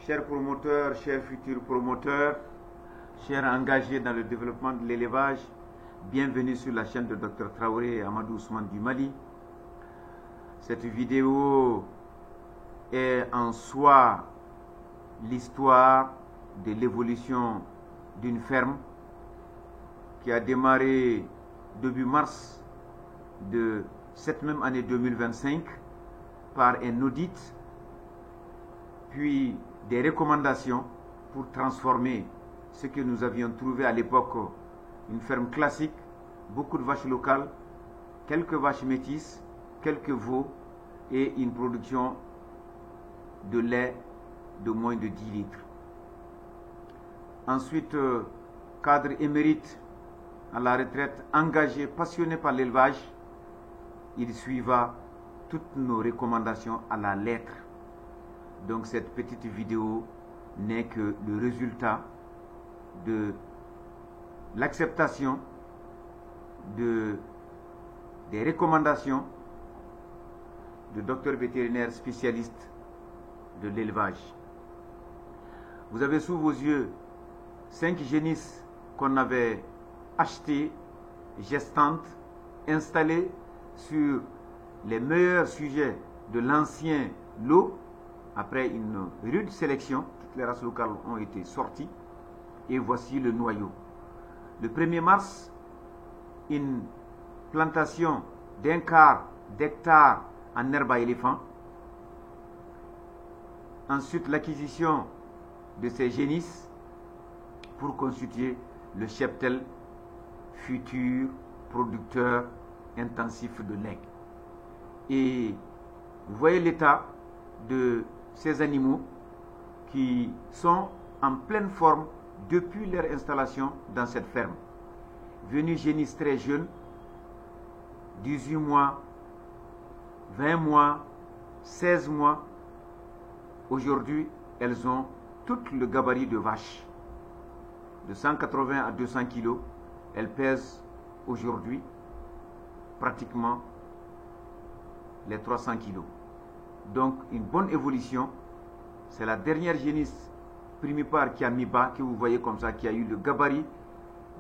Chers promoteurs, chers futurs promoteurs, chers engagés dans le développement de l'élevage, bienvenue sur la chaîne de Dr Traoré Amadou Ousmane du Mali. Cette vidéo est en soi l'histoire de l'évolution d'une ferme qui a démarré début mars de cette même année 2025 par un audit, puis des recommandations pour transformer ce que nous avions trouvé à l'époque une ferme classique, beaucoup de vaches locales, quelques vaches métisses, quelques veaux et une production de lait de moins de 10 litres. Ensuite, cadre émérite à la retraite, engagé, passionné par l'élevage, il suiva toutes nos recommandations à la lettre. Donc cette petite vidéo n'est que le résultat de l'acceptation des recommandations de docteurs vétérinaires spécialistes de l'élevage. Vous avez sous vos yeux 5 génisses qu'on avait achetées, gestantes, installées sur les meilleurs sujets de l'ancien lot. Après une rude sélection, toutes les races locales ont été sorties et voici le noyau. Le 1er mars, une plantation d'un quart d'hectare en herbe à éléphant. Ensuite, l'acquisition de ces génisses pour constituer le cheptel futur producteur intensif de lait. Et vous voyez l'état de ces animaux qui sont en pleine forme depuis leur installation dans cette ferme. Venues génisses très jeunes, 18 mois, 20 mois, 16 mois. Aujourd'hui, elles ont tout le gabarit de vache. De 180 à 200 kg, elles pèsent aujourd'hui pratiquement les 300 kg. Donc une bonne évolution. C'est la dernière génisse primipare qui a mis bas, que vous voyez comme ça, qui a eu le gabarit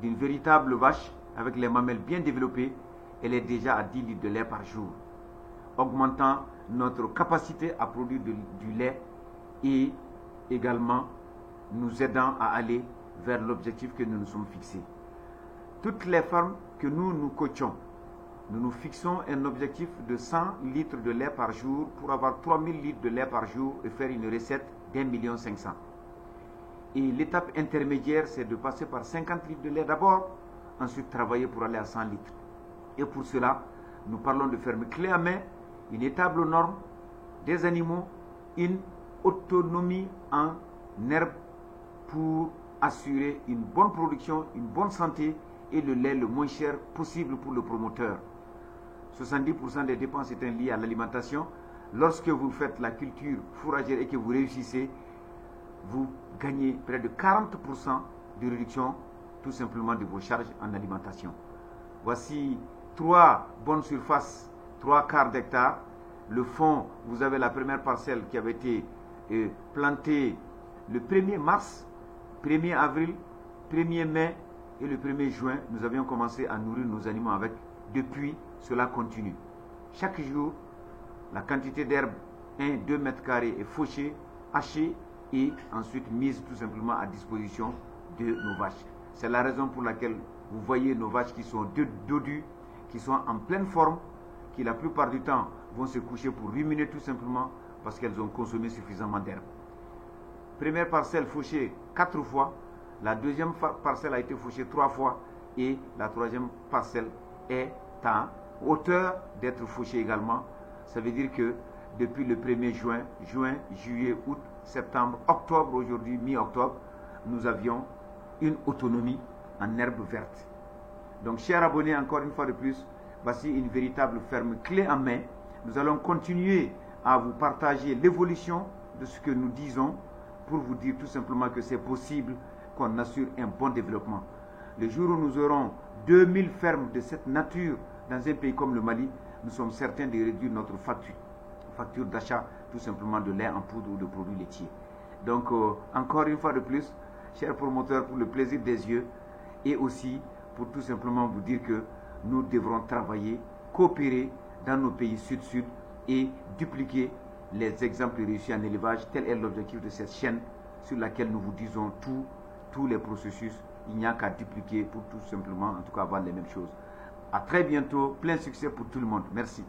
d'une véritable vache avec les mamelles bien développées. Elle est déjà à 10 litres de lait par jour, augmentant notre capacité à produire du lait et également nous aidant à aller vers l'objectif que nous nous sommes fixés. Toutes les fermes que nous coachons, nous nous fixons un objectif de 100 litres de lait par jour pour avoir 3000 litres de lait par jour et faire une recette d'1,5 million. Et l'étape intermédiaire, c'est de passer par 50 litres de lait d'abord, ensuite travailler pour aller à 100 litres. Et pour cela, nous parlons de ferme clé en main, une étable aux normes, des animaux, une autonomie en herbe pour assurer une bonne production, une bonne santé et le lait le moins cher possible pour le promoteur. 70% des dépenses étant liées à l'alimentation. Lorsque vous faites la culture fourragère et que vous réussissez, vous gagnez près de 40% de réduction tout simplement de vos charges en alimentation. Voici 3 bonnes surfaces, 3 quarts d'hectare. Le fond, vous avez la première parcelle qui avait été plantée le 1er mars, 1er avril, 1er mai et le 1er juin. Nous avions commencé à nourrir nos animaux avec. Depuis, cela continue. Chaque jour, la quantité d'herbe 1-2 mètres carrés est fauchée, hachée et ensuite mise tout simplement à disposition de nos vaches. C'est la raison pour laquelle vous voyez nos vaches qui sont dodues, qui sont en pleine forme, qui la plupart du temps vont se coucher pour ruminer tout simplement parce qu'elles ont consommé suffisamment d'herbe. Première parcelle fauchée 4 fois, la deuxième parcelle a été fauchée 3 fois et la troisième parcelle est en hauteur d'être fauchée également. Ça veut dire que depuis le 1er juin, juillet, août, septembre, octobre, aujourd'hui mi-octobre, nous avions une autonomie en herbe verte. Donc chers abonnés, encore une fois de plus, voici une véritable ferme clé en main. Nous allons continuer à vous partager l'évolution de ce que nous disons pour vous dire tout simplement que c'est possible qu'on assure un bon développement. Le jour où nous aurons 2000 fermes de cette nature dans un pays comme le Mali, nous sommes certains de réduire notre facture d'achat tout simplement de lait en poudre ou de produits laitiers. Donc, encore une fois de plus, chers promoteurs, pour le plaisir des yeux et aussi pour tout simplement vous dire que nous devrons travailler, coopérer dans nos pays sud-sud et dupliquer les exemples réussis en élevage. Tel est l'objectif de cette chaîne sur laquelle nous vous disons tous les processus. Il n'y a qu'à dupliquer pour tout simplement, en tout cas, avoir les mêmes choses. À très bientôt. Plein succès pour tout le monde. Merci.